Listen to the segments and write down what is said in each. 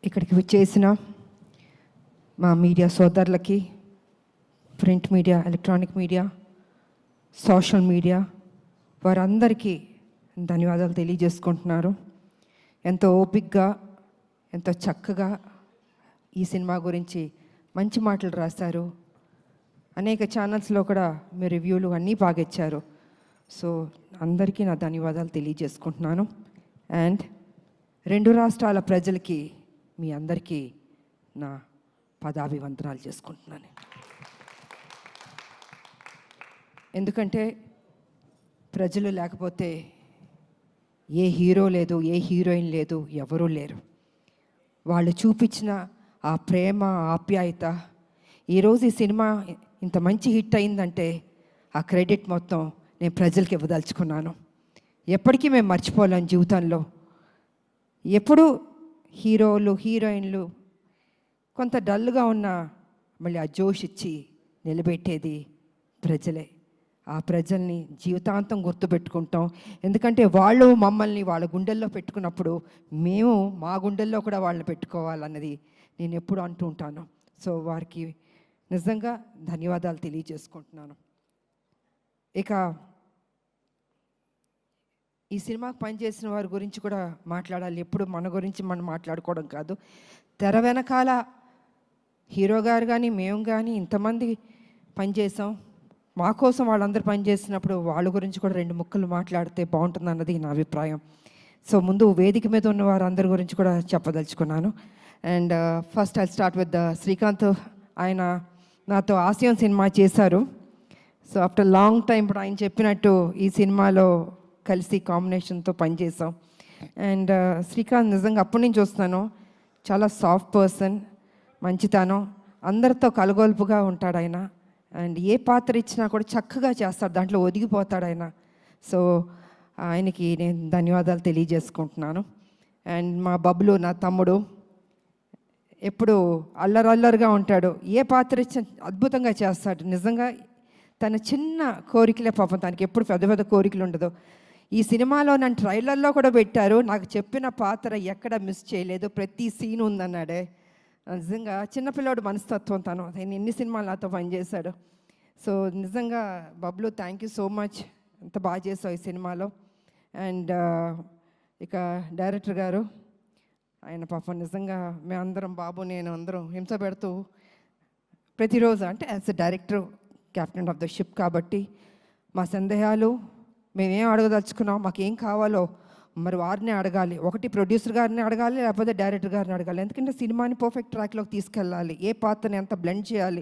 ఇక్కడికి వచ్చేసిన మా మీడియా సోదరులకి, print media, electronic media, social media వారందరికీ ధన్యవాదాలు తెలియజేసుకుంటున్నారు. ఎంతో ఓపికగా, ఎంతో చక్కగా ఈ సినిమా గురించి మంచి మాటలు రాశారు. అనేక ఛానల్స్లో కూడా మీ రివ్యూలు అన్నీ బాగా ఇచ్చారు. సో అందరికీ నా ధన్యవాదాలు తెలియజేసుకుంటున్నాను. అండ్ 2 రాష్ట్రాల ప్రజలకి మీ అందరికీ నా పదాభివందనాలు చేసుకుంటున్నాను. ఎందుకంటే ప్రజలు లేకపోతే ఏ హీరో లేదు, ఏ హీరోయిన్ లేదు, ఎవరూ లేరు. వాళ్ళు చూపించిన ఆ ప్రేమ, ఆప్యాయత, ఈరోజు ఈ సినిమా ఇంత మంచి హిట్ అయిందంటే ఆ క్రెడిట్ మొత్తం నేను ప్రజలకి ఇవ్వదలుచుకున్నాను. ఎప్పటికీ మేము మర్చిపోలేం జీవితంలో. ఎప్పుడు హీరోలు, హీరోయిన్లు కొంత డల్గా ఉన్నా మళ్ళీ ఆ జోష్ ఇచ్చి నిలబెట్టేది ప్రజలే. ఆ ప్రజల్ని జీవితాంతం గుర్తుపెట్టుకుంటాం. ఎందుకంటే వాళ్ళు మమ్మల్ని వాళ్ళ గుండెల్లో పెట్టుకున్నప్పుడు మేము మా గుండెల్లో కూడా వాళ్ళని పెట్టుకోవాలన్నది నేను ఎప్పుడు అంటూ ఉంటాను. సో వారికి నిజంగా ధన్యవాదాలు తెలియజేసుకుంటున్నాను. ఇక ఈ సినిమాకు పనిచేసిన వారి గురించి కూడా మాట్లాడాలి. ఎప్పుడు మన గురించి మనం మాట్లాడుకోవడం కాదు. తెర వెనకాల హీరో గారు కానీ మేము కానీ ఇంతమంది పనిచేసాం. మా కోసం వాళ్ళందరూ పనిచేసినప్పుడు వాళ్ళ గురించి కూడా 2 ముక్కలు మాట్లాడితే బాగుంటుంది అన్నది నా అభిప్రాయం. సో ముందు వేదిక మీద ఉన్న వారందరి గురించి కూడా చెప్పదలుచుకున్నాను. And first I start with Srikanth. ఆయన నాతో ఆసియన్ సినిమా చేశారు. సో ఆఫ్టర్ లాంగ్ టైం ఇప్పుడు ఆయన చెప్పినట్టు ఈ సినిమాలో కలిసి కాంబినేషన్తో పనిచేసాం. అండ్ శ్రీకాంత్ నిజంగా అప్పటి నుంచి చూస్తున్నాను. చాలా సాఫ్ట్ పర్సన్, మంచితనం, అందరితో కలగొల్పుగా ఉంటాడు ఆయన. అండ్ ఏ పాత్ర ఇచ్చినా కూడా చక్కగా చేస్తాడు, దాంట్లో ఒదిగిపోతాడు ఆయన. సో ఆయనకి నేను ధన్యవాదాలు తెలియజేసుకుంటున్నాను. అండ్ మా బబ్లు, నా తమ్ముడు, ఎప్పుడు అల్లరల్లరిగా ఉంటాడు. ఏ పాత్ర ఇచ్చినా అద్భుతంగా చేస్తాడు. నిజంగా తన చిన్న కోరికలే పాపం, తనకి ఎప్పుడు పెద్ద పెద్ద కోరికలు ఉండదు. ఈ సినిమాలో నన్ను ట్రైలర్లో కూడా పెట్టారు. నాకు చెప్పిన పాత్ర ఎక్కడ మిస్ చేయలేదు, ప్రతి సీన్ ఉందన్నాడే. నిజంగా చిన్నపిల్లాడు మనస్తత్వం తను. నేను ఎన్ని సినిమాలు నాతో పనిచేశాడు. సో నిజంగా Bablu, thank you so much, ఎంత బాగా చేసావు ఈ సినిమాలో. అండ్ ఇక డైరెక్టర్ గారు, ఆయన పాపం నిజంగా మేమందరం, బాబు నేను అందరం హింస పెడుతూ ప్రతిరోజు, అంటే as a director, captain of the ship కాబట్టి మా సందేహాలు మేమేం అడగదలుచుకున్నాం, మాకేం కావాలో మరి వారిని అడగాలి. ఒకటి ప్రొడ్యూసర్ గారిని అడగాలి, లేకపోతే డైరెక్టర్ గారిని అడగాలి. ఎందుకంటే సినిమాని పర్ఫెక్ట్ ట్రాక్లోకి తీసుకెళ్ళాలి. ఏ పాత్రని ఎంత బ్లెండ్ చేయాలి,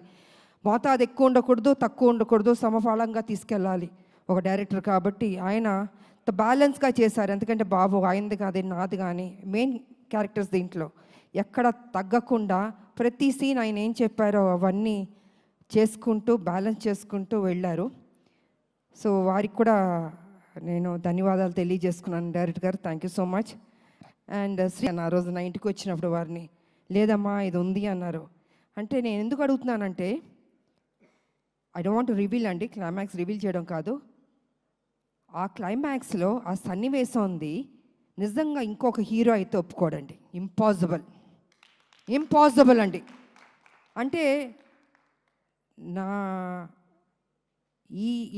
మోతాదు ఎక్కువ ఉండకూడదు, తక్కువ ఉండకూడదు, సమఫలంగా తీసుకెళ్ళాలి ఒక డైరెక్టర్. కాబట్టి ఆయన బ్యాలెన్స్గా చేశారు. ఎందుకంటే బాబు ఆయనది కాదు, నాది కానీ మెయిన్ క్యారెక్టర్స్ దీంట్లో ఎక్కడ తగ్గకుండా ప్రతి సీన్ ఆయన ఏం చెప్పారో అవన్నీ చేసుకుంటూ బ్యాలెన్స్ చేసుకుంటూ వెళ్ళారు. సో వారికి కూడా నేను ధన్యవాదాలు తెలియజేసుకున్నాను. డైరెక్టర్ గారు, thank you so much. And ఆ రోజు నా ఇంటికి వచ్చినప్పుడు వారిని, లేదమ్మా ఇది ఉంది అన్నారు. అంటే నేను ఎందుకు అడుగుతున్నానంటే, I don't want to reveal అండి, క్లైమాక్స్ రివీల్ చేయడం కాదు. ఆ క్లైమాక్స్లో ఆ సన్నివేశం ఉంది, నిజంగా ఇంకొక హీరో అయితే ఒప్పుకోడండి. ఇంపాసిబుల్ అండి. అంటే నా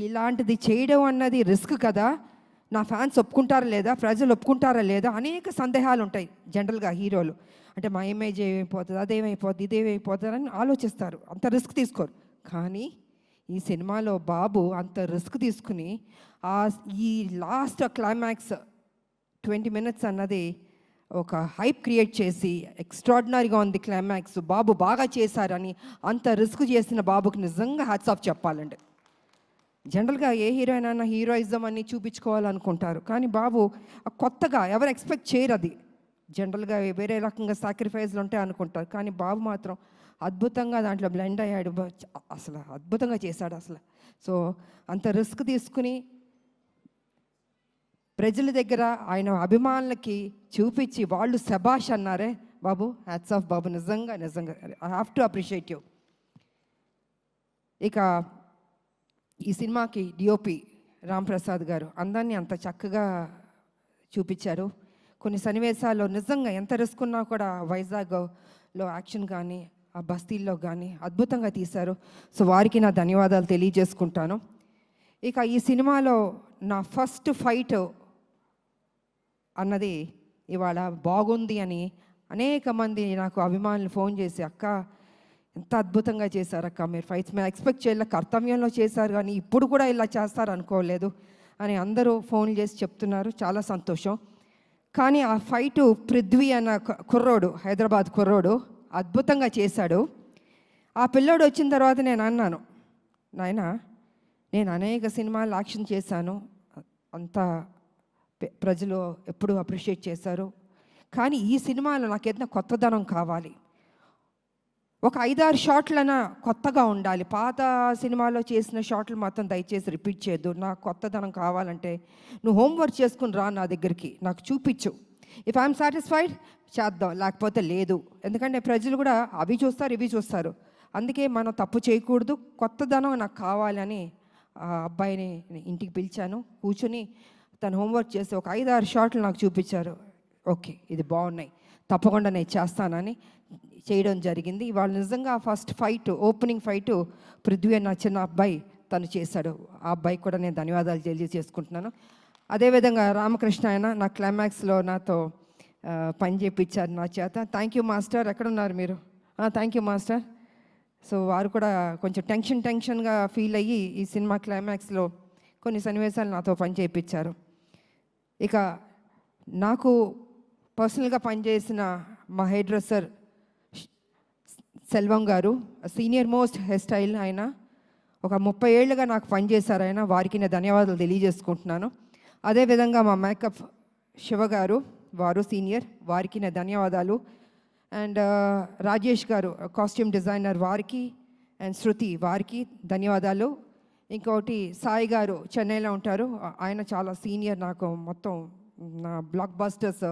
ఇలాంటిది చేయడం అన్నది రిస్క్ కదా, నా ఫ్యాన్స్ ఒప్పుకుంటారా లేదా, ప్రజలు ఒప్పుకుంటారా లేదా, అనేక సందేహాలు ఉంటాయి జనరల్గా హీరోలు. అంటే మా ఇమేజ్ ఏమైపోతుంది, అదేమైపోతుంది, ఇదేమైపోతుంది అని ఆలోచిస్తారు, అంత రిస్క్ తీసుకోరు. కానీ ఈ సినిమాలో బాబు అంత రిస్క్ తీసుకుని ఈ లాస్ట్ క్లైమాక్స్ 20 minutes అన్నది ఒక హైప్ క్రియేట్ చేసి ఎక్స్ట్రాడినరీగా ఉంది క్లైమాక్స్, బాబు బాగా చేశారని అంత రిస్క్ చేసిన బాబుకి నిజంగా హ్యాట్స్ ఆఫ్ చెప్పాలండి. జనరల్గా ఏ హీరోయిన్ అయినా హీరోయిజం అని చూపించుకోవాలనుకుంటారు, కానీ బాబు కొత్తగా ఎవరు ఎక్స్పెక్ట్ చేయరు. అది జనరల్గా వేరే రకంగా సాక్రిఫైస్లు ఉంటాయి అనుకుంటారు, కానీ బాబు మాత్రం అద్భుతంగా దాంట్లో బ్లెండ్ అయ్యాడు. అసలు అద్భుతంగా చేశాడు అసలు. సో అంత రిస్క్ తీసుకుని ప్రజల దగ్గర ఆయన అభిమానులకి చూపించి వాళ్ళు శబాష్ అన్నారే బాబు, హ్యాట్స్ ఆఫ్ బాబు, నిజంగా I have to appreciate you. ఇక ఈ సినిమాకి డిఓపి రామ్ ప్రసాద్ గారు అందాన్ని అంత చక్కగా చూపించారు. కొన్ని సన్నివేశాల్లో నిజంగా ఎంత రిస్క్ ఉన్నా కూడా వైజాగ్లో యాక్షన్ కానీ ఆ బస్తీల్లో కానీ అద్భుతంగా తీశారు. సో వారికి నా ధన్యవాదాలు తెలియజేసుకుంటాను. ఇక ఈ సినిమాలో నా ఫస్ట్ ఫైట్ అన్నది ఇవాళ బాగుంది అని అనేక మంది నాకు అభిమానులు ఫోన్ చేసి, అక్క ఎంత అద్భుతంగా చేశారు అక్క, మీరు ఫైట్స్ మేము ఎక్స్పెక్ట్ చేయలే, కర్తవ్యంలో చేశారు కానీ ఇప్పుడు కూడా ఇలా చేస్తారు అనుకోలేదు అని అందరూ ఫోన్లు చేసి చెప్తున్నారు. చాలా సంతోషం. కానీ ఆ ఫైటు పృథ్వీ అన్న కుర్రోడు, హైదరాబాద్ కుర్రోడు అద్భుతంగా చేశాడు. ఆ పిల్లోడు వచ్చిన తర్వాత నేను అన్నాను, నాయనా నేను అనేక సినిమాలు యాక్షన్ చేశాను, అంతా ప్రజలు ఎప్పుడూ అప్రిషియేట్ చేశారు, కానీ ఈ సినిమాలో నాకు ఏదైనా కొత్తదనం కావాలి, ఒక 5-6 షాట్లైనా కొత్తగా ఉండాలి, పాత సినిమాలో చేసిన షాట్లు మాత్రం దయచేసి రిపీట్ చేయొద్దు, నాకు కొత్తదనం కావాలంటే నువ్వు హోంవర్క్ చేసుకుని రా నా దగ్గరికి, నాకు చూపించు, ఇఫ్ ఐఎమ్ సాటిస్ఫైడ్ చేద్దాం, లేకపోతే లేదు. ఎందుకంటే ప్రజలు కూడా అవి చూస్తారు ఇవి చూస్తారు, అందుకే మనం తప్పు చేయకూడదు, కొత్తదనం నాకు కావాలని ఆ అబ్బాయిని ఇంటికి పిలిచాను. కూర్చొని తను హోంవర్క్ చేసి ఒక 5-6 షాట్లు నాకు చూపించారు. ఓకే ఇది బాగున్నాయి, తప్పకుండా నేను చేస్తానని చేయడం జరిగింది. ఇవాళ నిజంగా first fight, opening fight Prithvi అన్న చిన్న అబ్బాయి తను చేశాడు. ఆ అబ్బాయికి కూడా నేను ధన్యవాదాలు తెలియజేసుకుంటున్నాను. అదేవిధంగా రామకృష్ణ ఆయన నా క్లైమాక్స్లో నాతో పని చేయించారు నా చేత. Thank you master. ఎక్కడున్నారు మీరు? Thank you master. సో వారు కూడా కొంచెం టెన్షన్గా ఫీల్ అయ్యి ఈ సినిమా క్లైమాక్స్లో కొన్ని సన్నివేశాలు నాతో పని చేయించారు. ఇక నాకు పర్సనల్గా పనిచేసిన మా హెయిర్ డ్రెస్సర్ సెల్వం గారు, సీనియర్ మోస్ట్ హెయిర్ స్టైల్, ఆయన ఒక 30 ఏళ్ళుగా నాకు పనిచేశారు. ఆయన వారికి నేను ధన్యవాదాలు తెలియజేసుకుంటున్నాను. అదేవిధంగా మా మేకప్ శివ గారు, వారు సీనియర్, వారికి నా ధన్యవాదాలు. అండ్ రాజేష్ గారు కాస్ట్యూమ్ డిజైనర్, వారికి, అండ్ శృతి వారికి ధన్యవాదాలు. ఇంకోటి సాయి గారు చెన్నైలో ఉంటారు, ఆయన చాలా సీనియర్, నాకు మొత్తం నా బ్లాక్ బస్టర్స్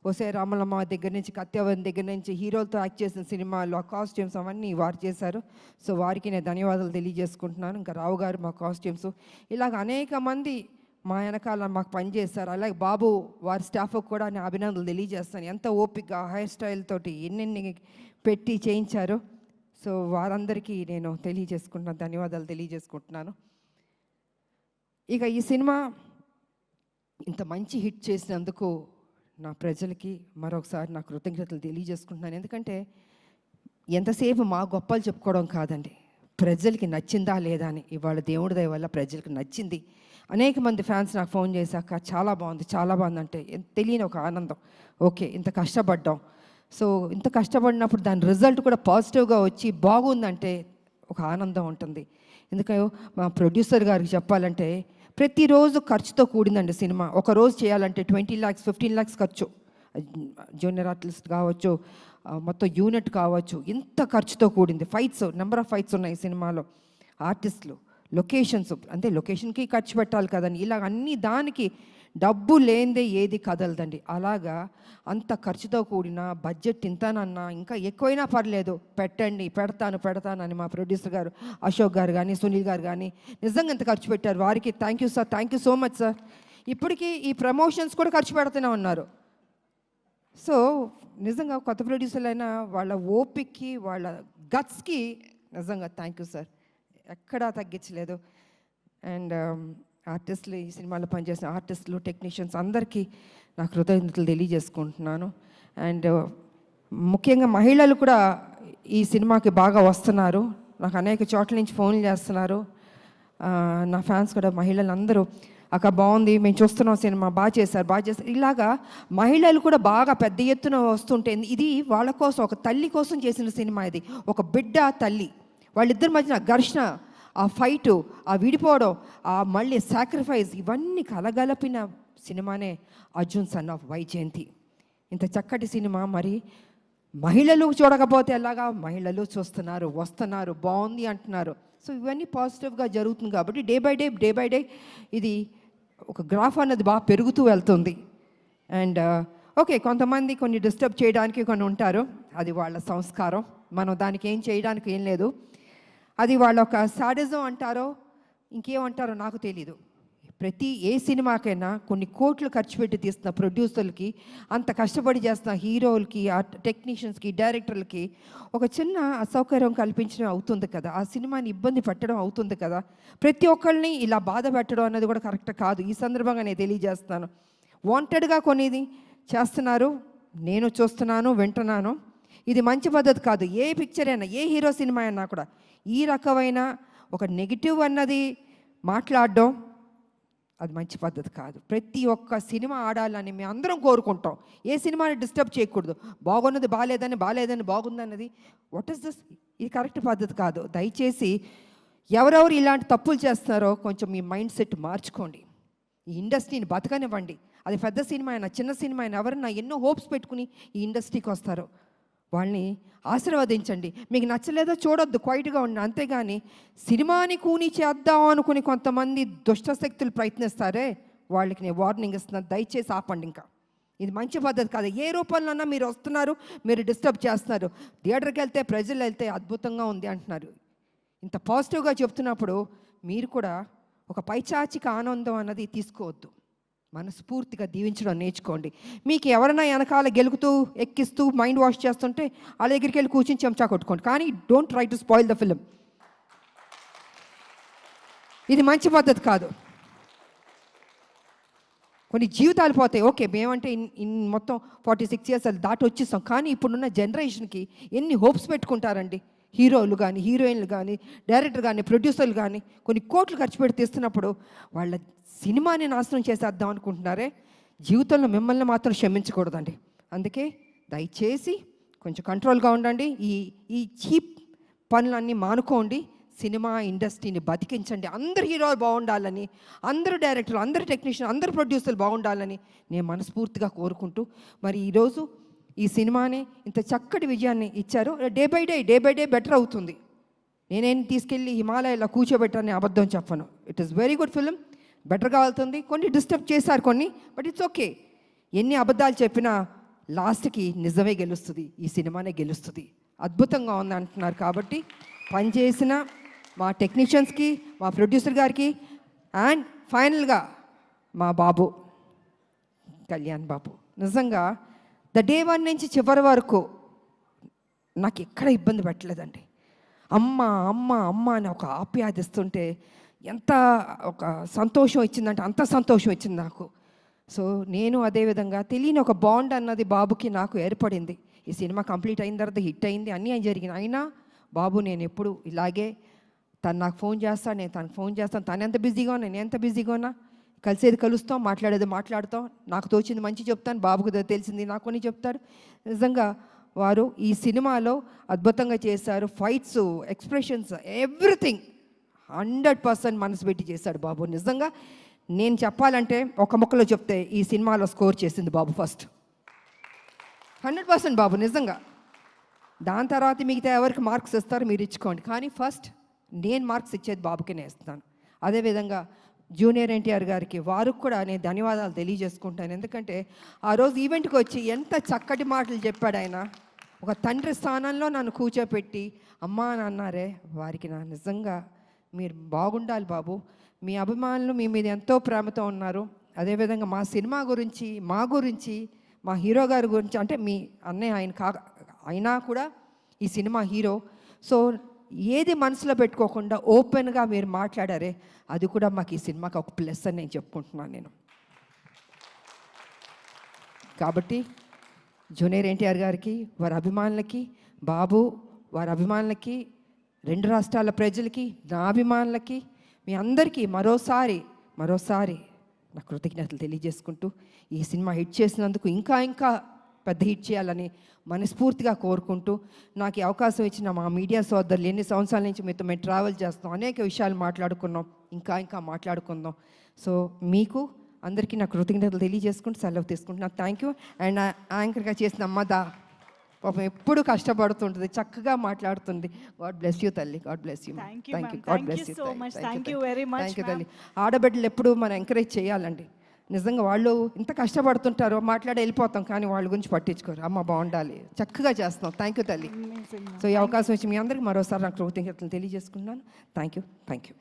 ఒసే రామలమ్మ దగ్గర నుంచి, కత్యవన్ దగ్గర నుంచి, హీరోలతో యాక్ట్ చేసిన సినిమాలు ఆ కాస్ట్యూమ్స్ అవన్నీ వారు చేశారు. సో వారికి నేను ధన్యవాదాలు తెలియజేసుకుంటున్నాను. ఇంకా రావు గారు మా కాస్ట్యూమ్స్, ఇలాగ అనేక మంది మా వెనకాల మాకు పనిచేస్తారు. అలాగే బాబు వారి స్టాఫ్కి కూడా నేను అభినందనలు తెలియజేస్తాను. ఎంత ఓపిక హెయిర్ స్టైల్ తోటి ఎన్నెన్ని పెట్టి చేయించారు. సో వారందరికీ నేను తెలియజేసుకుంటున్నాను, ధన్యవాదాలు తెలియజేసుకుంటున్నాను. ఇక ఈ సినిమా ఇంత మంచి హిట్ చేసినందుకు నా ప్రజలకి మరొకసారి నా కృతజ్ఞతలు తెలియజేసుకుంటున్నాను. ఎందుకంటే ఎంతసేపు మా గొప్పలు చెప్పుకోవడం కాదండి, ప్రజలకి నచ్చిందా లేదా అని. ఇవాళ దేవుడి దయ వల్ల ప్రజలకు నచ్చింది. అనేక మంది ఫ్యాన్స్ నాకు ఫోన్ చేశాక చాలా బాగుంది చాలా బాగుంది అంటే తెలియని ఒక ఆనందం. ఓకే ఇంత కష్టపడ్డాం, సో ఇంత కష్టపడినప్పుడు దాని రిజల్ట్ కూడా పాజిటివ్గా వచ్చి బాగుందంటే ఒక ఆనందం ఉంటుంది. ఎందుకంటే మా ప్రొడ్యూసర్ గారికి చెప్పాలంటే ప్రతిరోజు ఖర్చుతో కూడిందండి సినిమా. ఒక రోజు చేయాలంటే 20 lakhs 15 lakhs ఖర్చు, జూనియర్ ఆర్టిస్ట్ కావచ్చు, మొత్తం యూనిట్ కావచ్చు, ఇంత ఖర్చుతో కూడింది. ఫైట్స్, నెంబర్ ఆఫ్ ఫైట్స్ ఉన్నాయి సినిమాలో, ఆర్టిస్టులు, లొకేషన్స్, అంటే లొకేషన్కి ఖర్చు పెట్టాలి కదండి. ఇలాగ అన్ని దానికి డబ్బు లేనిదే ఏది కదలదండి. అలాగా అంత ఖర్చుతో కూడిన బడ్జెట్ ఇంతనన్నా ఇంకా ఎక్కువైనా పర్లేదు పెట్టండి, పెడతాను అని మా ప్రొడ్యూసర్ గారు అశోక్ గారు కానీ సునీల్ గారు కానీ నిజంగా ఎంత ఖర్చు పెట్టారు. వారికి thank you sir, thank you so much sir. ఇప్పటికీ ఈ ప్రమోషన్స్ కూడా ఖర్చు పెడుతూనే ఉన్నారు. సో నిజంగా కొత్త ప్రొడ్యూసర్లు అయినా వాళ్ళ ఓపిక్కి వాళ్ళ గట్స్కి నిజంగా థ్యాంక్ యూ సార్, ఎక్కడా తగ్గించలేదు. అండ్ ఆర్టిస్టులు, ఈ సినిమాలో పనిచేసిన ఆర్టిస్టులు, టెక్నీషియన్స్ అందరికీ నా కృతజ్ఞతలు తెలియజేసుకుంటున్నాను. అండ్ ముఖ్యంగా మహిళలు కూడా ఈ సినిమాకి బాగా వస్తున్నారు. నాకు అనేక చోట్ల నుంచి ఫోన్లు చేస్తున్నారు నా ఫ్యాన్స్ కూడా. మహిళలు అందరూ అక్క బాగుంది, మేము చూస్తున్నాం సినిమా, బాగా చేశారు. ఇలాగా మహిళలు కూడా బాగా పెద్ద ఎత్తున వస్తుంటే ఇది వాళ్ళ కోసం, ఒక తల్లి కోసం చేసిన సినిమా ఇది. ఒక బిడ్డ తల్లి వాళ్ళిద్దరి మధ్యన ఘర్షణ, ఆ ఫైటు, ఆ విడిపోవడం, ఆ మళ్ళీ సాక్రిఫైస్, ఇవన్నీ కలగలిపిన సినిమానే అర్జున్ సన్ ఆఫ్ వైజయంతి. ఇంత చక్కటి సినిమా మరి మహిళలు చూడకపోతే ఎలాగా, మహిళలు చూస్తున్నారు, వస్తున్నారు, బాగుంది అంటున్నారు. సో ఇవన్నీ పాజిటివ్గా జరుగుతుంది కాబట్టి డే బై డే ఇది ఒక గ్రాఫ్ అన్నది బాగా పెరుగుతూ వెళ్తుంది. అండ్ ఓకే కొంతమంది కొన్ని డిస్టర్బ్ చేయడానికి కొన్ని ఉంటారు, అది వాళ్ళ సంస్కారం, మనం దానికి ఏం చేయడానికి ఏం లేదు. అది వాళ్ళ ఒక సాడిజం అంటారో ఇంకేమంటారో నాకు తెలీదు. ప్రతి ఏ సినిమాకైనా కొన్ని కోట్లు ఖర్చు పెట్టి తీస్తున్న ప్రొడ్యూసర్లకి, అంత కష్టపడి చేస్తున్న హీరోలకి, ఆ టెక్నీషియన్స్కి, డైరెక్టర్లకి ఒక చిన్న అసౌకర్యం కల్పించడం అవుతుంది కదా, ఆ సినిమాని ఇబ్బంది పెట్టడం అవుతుంది కదా. ప్రతి ఒక్కళ్ళని ఇలా బాధ పెట్టడం అన్నది కూడా కరెక్ట్ కాదు. ఈ సందర్భంగా నేను తెలియజేస్తాను. వాంటెడ్గా కొనేది చేస్తున్నారు, నేను చూస్తున్నాను, వింటున్నాను. ఇది మంచి పద్ధతి కాదు. ఏ పిక్చర్ అయినా, ఏ హీరో సినిమా అయినా కూడా ఈ రకమైన ఒక నెగిటివ్ అన్నది మాట్లాడడం అది మంచి పద్ధతి కాదు. ప్రతి ఒక్క సినిమా ఆడాలని మేము అందరం కోరుకుంటాం. ఏ సినిమాని డిస్టర్బ్ చేయకూడదు. బాగున్నది బాగాలేదని బాగుందన్నది వాట్ ఈస్ దిస్? ఇది కరెక్ట్ పద్ధతి కాదు. దయచేసి ఎవరెవరు ఇలాంటి తప్పులు చేస్తున్నారో కొంచెం మీ మైండ్ సెట్ మార్చుకోండి. ఈ ఇండస్ట్రీని బతకనివ్వండి. అది పెద్ద సినిమా అయినా చిన్న సినిమా అయినా ఎవరన్నా ఎన్నో హోప్స్ పెట్టుకుని ఈ ఇండస్ట్రీకి వస్తారో వాళ్ళని ఆశీర్వదించండి. మీకు నచ్చలేదో చూడొద్దు, క్వైట్గా ఉండండి. అంతేగాని సినిమాని కూని చేద్దాం అనుకుని కొంతమంది దుష్టశక్తులు ప్రయత్నిస్తారే, వాళ్ళకి నేను వార్నింగ్ ఇస్తున్నాను. దయచేసి ఆపండి. ఇంకా ఇది మంచి పద్ధతి కాదు. ఏ రూపంలోనన్నా మీరు వస్తున్నారు, మీరు డిస్టర్బ్ చేస్తున్నారు. థియేటర్కి వెళ్తే ప్రజలు వెళ్తే అద్భుతంగా ఉంది అంటున్నారు. ఇంత పాజిటివ్గా చెప్తున్నప్పుడు మీరు కూడా ఒక పైచాచిక ఆనందం అన్నది తీసుకోవద్దు. మనస్ఫూర్తిగా దీవించడం నేర్చుకోండి. మీకు ఎవరైనా వెనకాల గెలుకుతూ ఎక్కిస్తూ మైండ్ వాష్ చేస్తుంటే వాళ్ళ దగ్గరికి వెళ్ళి కూర్చొని చెంచా కొట్టుకోండి. కానీ don't try to spoil the film. ఇది మంచి పద్ధతి కాదు. కొన్ని జీవితాలు పోతాయి. ఓకే, మేమంటే మొత్తం 46 years దాటి వచ్చేస్తాం. కానీ ఇప్పుడున్న జనరేషన్కి ఎన్ని హోప్స్ పెట్టుకుంటారండి. హీరోలు కానీ, హీరోయిన్లు కానీ, డైరెక్టర్ కానీ, ప్రొడ్యూసర్లు కానీ కొన్ని కోట్లు ఖర్చు పెట్టి తీస్తున్నప్పుడు వాళ్ళ సినిమాని నాశనం చేసేద్దాం అనుకుంటున్నారే. జీవితంలో మిమ్మల్ని మాత్రం క్షమించకూడదండి. అందుకే దయచేసి కొంచెం కంట్రోల్గా ఉండండి. ఈ చీప్ పనులన్నీ మానుకోండి. సినిమా ఇండస్ట్రీని బతికించండి. అందరు హీరోలు బాగుండాలని, అందరు డైరెక్టర్లు, అందరు టెక్నీషియన్, అందరు ప్రొడ్యూసర్లు బాగుండాలని నేను మనస్ఫూర్తిగా కోరుకుంటూ, మరి ఈరోజు ఈ సినిమాని ఇంత చక్కటి విజయాన్ని ఇచ్చారు. డే బై డే బెటర్ అవుతుంది. నేనేం తీసుకెళ్ళి హిమాలయాలో కూర్చోబెట్టాలని అబద్ధం చెప్పను. It is very good film. బెటర్గా వెళ్తుంది. కొన్ని డిస్టర్బ్ చేశారు కొన్ని, బట్ ఇట్స్ ఓకే. ఎన్ని అబద్ధాలు చెప్పినా లాస్ట్కి నిజమే గెలుస్తుంది. ఈ సినిమానే గెలుస్తుంది. అద్భుతంగా ఉంది అంటున్నారు. కాబట్టి పనిచేసిన మా టెక్నీషియన్స్కి, మా ప్రొడ్యూసర్ గారికి, అండ్ ఫైనల్గా మా బాబు కళ్యాణ్ బాబు, నిజంగా ద డే వన్ నుంచి చివరి వరకు నాకు ఎక్కడ ఇబ్బంది పెట్టలేదండి. అమ్మ అమ్మ అమ్మ అని ఒక ఆప్యాదిస్తుంటే ఎంత ఒక సంతోషం ఇచ్చిందంటే అంత సంతోషం ఇచ్చింది నాకు. సో నేను అదేవిధంగా తెలియని ఒక బాండ్ అన్నది బాబుకి నాకు ఏర్పడింది. ఈ సినిమా కంప్లీట్ అయిన తర్వాత హిట్ అయింది, అన్నీ జరిగినాయి. అయినా బాబు నేను ఎప్పుడు ఇలాగే, తను నాకు ఫోన్ చేస్తాను, నేను తనకు ఫోన్ చేస్తాను. తను ఎంత బిజీగా ఉన్నా, నేను ఎంత బిజీగా ఉన్నా, కలిసేది కలుస్తాం, మాట్లాడేది మాట్లాడతాం. నాకు తోచింది మంచి చెప్తాను, బాబుకు తెలిసింది నాకు కొన్ని చెప్తారు. నిజంగా వారు ఈ సినిమాలో అద్భుతంగా చేశారు. ఫైట్స్, ఎక్స్ప్రెషన్స్, ఎవ్రీథింగ్ 100% మనసు పెట్టి చేశాడు బాబు. నిజంగా నేను చెప్పాలంటే ఒక ముక్కలో చెప్తే ఈ సినిమాలో స్కోర్ చేసింది బాబు ఫస్ట్. 100% బాబు నిజంగా. దాని తర్వాత మిగతా ఎవరికి మార్క్స్ ఇస్తారో మీరు ఇచ్చుకోండి. కానీ ఫస్ట్ నేను మార్క్స్ ఇచ్చేది బాబుకి నేను ఇస్తాను. అదేవిధంగా జూనియర్ ఎన్టీఆర్ గారికి, వారికి కూడా నేను ధన్యవాదాలు తెలియజేసుకుంటాను. ఎందుకంటే ఆ రోజు ఈవెంట్కి వచ్చి ఎంత చక్కటి మాటలు చెప్పాడు ఆయన. ఒక తండ్రి స్థానంలో నన్ను కూర్చోపెట్టి అమ్మా అని అన్నారే, వారికి నా నిజంగా మీరు బాగుండాలి బాబు. మీ అభిమానులు మీ మీద ఎంతో ప్రేమతో ఉన్నారు. అదేవిధంగా మా సినిమా గురించి, మా గురించి, మా హీరో గారి గురించి, అంటే మీ అన్నయ్య ఆయన అయినా కూడా ఈ సినిమా హీరో. సో ఏది మనసులో పెట్టుకోకుండా ఓపెన్గా మీరు మాట్లాడారే, అది కూడా మాకు ఈ సినిమాకి ఒక ప్లస్ అని నేను చెప్పుకుంటున్నాను నేను. కాబట్టి జూనియర్ ఎన్టీఆర్ గారికి, వారి అభిమానులకి, బాబు వారి అభిమానులకి, 2 రాష్ట్రాల ప్రజలకి, నా అభిమానులకి, మీ అందరికీ మరోసారి నా కృతజ్ఞతలు తెలియజేసుకుంటూ, ఈ సినిమా హిట్ చేసినందుకు ఇంకా పెద్ద హిట్ చేయాలని మనస్ఫూర్తిగా కోరుకుంటూ, నాకు ఈ అవకాశం ఇచ్చిన మా మీడియా సోదరులు, ఎన్ని సంవత్సరాల నుంచి మీతో మేము ట్రావెల్ చేస్తున్నాం, అనేక విషయాలు మాట్లాడుకున్నాం, ఇంకా మాట్లాడుకుందాం. సో మీకు అందరికీ నా కృతజ్ఞతలు తెలియజేసుకుంటూ సెలవు తీసుకుంటున్నాను. Thank you. అండ్ యాంకర్గా చేసిన అమ్మదా పాపం ఎప్పుడు కష్టపడుతుంటుంది, చక్కగా మాట్లాడుతుంది. గాడ్ బ్లెస్ యూ తల్లి, God bless you. Thank you, God bless you. Thank you తల్లి. ఆడబిడ్డలు ఎప్పుడు మనం ఎంకరేజ్ చేయాలండి. నిజంగా వాళ్ళు ఇంత కష్టపడుతుంటారో మాట్లాడి వెళ్ళిపోతాం, కానీ వాళ్ళ గురించి పట్టించుకోరు. అమ్మ బాగుండాలి, చక్కగా చేస్తున్నాం. థ్యాంక్ యూ తల్లి. సో ఈ అవకాశం వచ్చి మీ అందరికీ మరోసారి నాకు కృతజ్ఞతలు తెలియజేసుకున్నాను. Thank you.